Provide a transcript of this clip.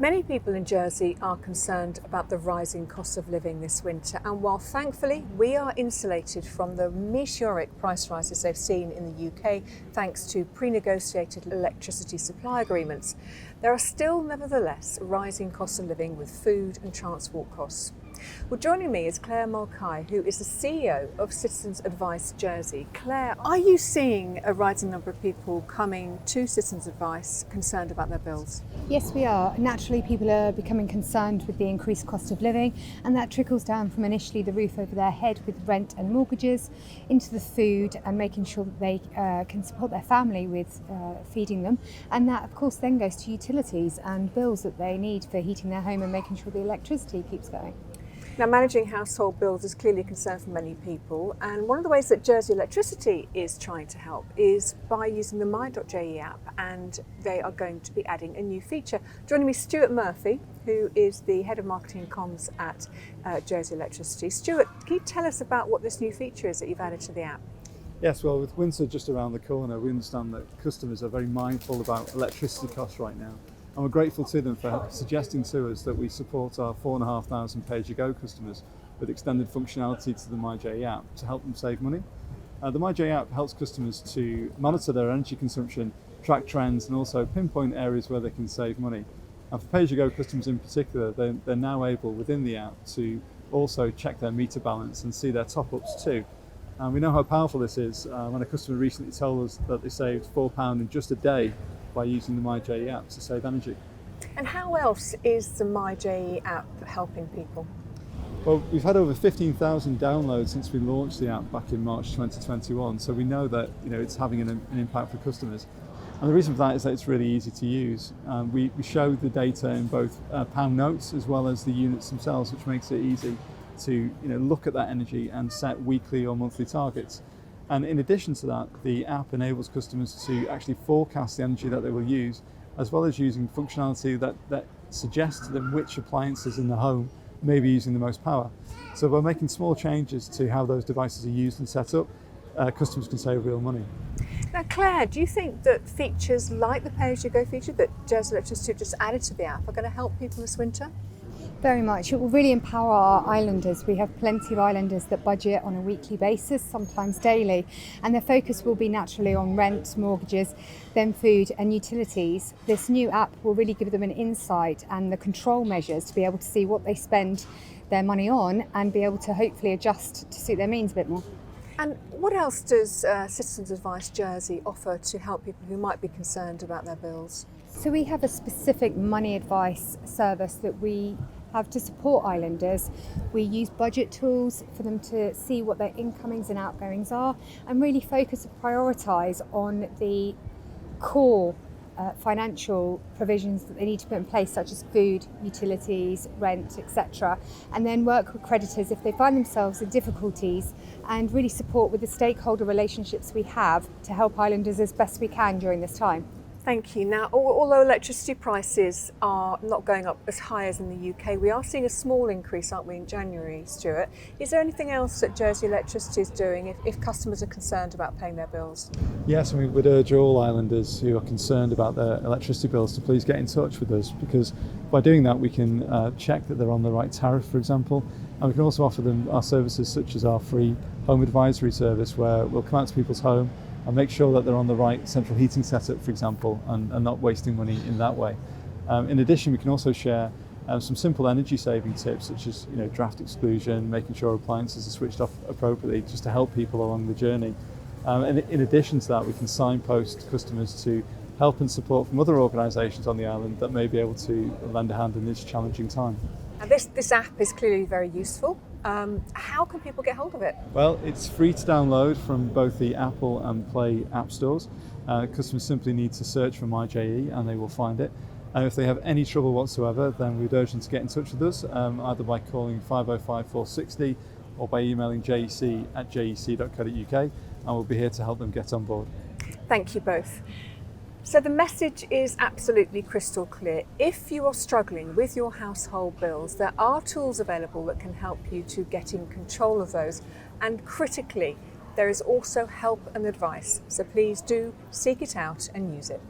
Many people in Jersey are concerned about the rising cost of living this winter, and while thankfully we are insulated from the meteoric price rises they've seen in the UK thanks to pre-negotiated electricity supply agreements, there are still nevertheless rising costs of living with food and transport costs. Well, joining me is Claire Mulcahy, who is the CEO of Citizens Advice Jersey. Claire, are you seeing a rising number of people coming to Citizens Advice concerned about their bills? Yes, we are. Naturally, people are becoming concerned with the increased cost of living, and that trickles down from initially the roof over their head with rent and mortgages, into the food and making sure that they can support their family with feeding them. And that, of course, then goes to utilities and bills that they need for heating their home and making sure the electricity keeps going. Now, managing household bills is clearly a concern for many people, and one of the ways that Jersey Electricity is trying to help is by using the My.je app, and they are going to be adding a new feature. Joining me, Stuart Murphy, who is the Head of Marketing and Comms at Jersey Electricity. Stuart, can you tell us about what this new feature is that you've added to the app? Yes, well, with winter just around the corner, we understand that customers are very mindful about electricity costs right now. And we're grateful to them for suggesting to us that we support our 4,500 pay-as-you-go customers with extended functionality to the My.je app to help them save money. The My.je app helps customers to monitor their energy consumption, track trends, and also pinpoint areas where they can save money. And for pay-as-you-go customers in particular, they're now able within the app to also check their meter balance and see their top-ups too. And we know how powerful this is. When a customer recently told us that they saved £4 in just a day by using the My.je app to save energy. And how else is the My.je app helping people? Well, we've had over 15,000 downloads since we launched the app back in March 2021, so we know that it's having an impact for customers. And the reason for that is that it's really easy to use. We show the data in both pound notes as well as the units themselves, which makes it easy to look at that energy and set weekly or monthly targets. And in addition to that, the app enables customers to actually forecast the energy that they will use, as well as using functionality that suggests to them which appliances in the home may be using the most power. So by making small changes to how those devices are used and set up, customers can save real money. Now, Claire, do you think that features like the pay-as-you-go feature that Jersey Electricity have just added to the app are going to help people this winter? Very much. It will really empower our islanders. We have plenty of islanders that budget on a weekly basis, sometimes daily, and their focus will be naturally on rent, mortgages, then food and utilities. This new app will really give them an insight and the control measures to be able to see what they spend their money on and be able to hopefully adjust to suit their means a bit more. And what else does Citizens Advice Jersey offer to help people who might be concerned about their bills? So we have a specific money advice service that we have to support islanders. We use budget tools for them to see what their incomings and outgoings are and really focus and prioritise on the core financial provisions that they need to put in place, such as food, utilities, rent, etc. And then work with creditors if they find themselves in difficulties and really support with the stakeholder relationships we have to help islanders as best we can during this time. Thank you. Now, although electricity prices are not going up as high as in the UK, we are seeing a small increase, aren't we, in January, Stuart? Is there anything else that Jersey Electricity is doing if customers are concerned about paying their bills? Yes, and we would urge all islanders who are concerned about their electricity bills to please get in touch with us, because by doing that we can check that they're on the right tariff, for example, and we can also offer them our services such as our free home advisory service, where we'll come out to people's home and make sure that they're on the right central heating setup, for example, and not wasting money in that way. In addition, we can also share some simple energy saving tips, such as draft exclusion, making sure appliances are switched off appropriately, just to help people along the journey. And in addition to that, we can signpost customers to help and support from other organisations on the island that may be able to lend a hand in this challenging time. Now, this app is clearly very useful. How can people get hold of it? Well, it's free to download from both the Apple and Play app stores. Customers simply need to search for My.je and they will find it. And if they have any trouble whatsoever, then we'd urge them to get in touch with us, either by calling 505 460 or by emailing jec@jec.co.uk, and we'll be here to help them get on board. Thank you both. So the message is absolutely crystal clear. If you are struggling with your household bills, there are tools available that can help you to get in control of those. And critically, there is also help and advice. So please do seek it out and use it.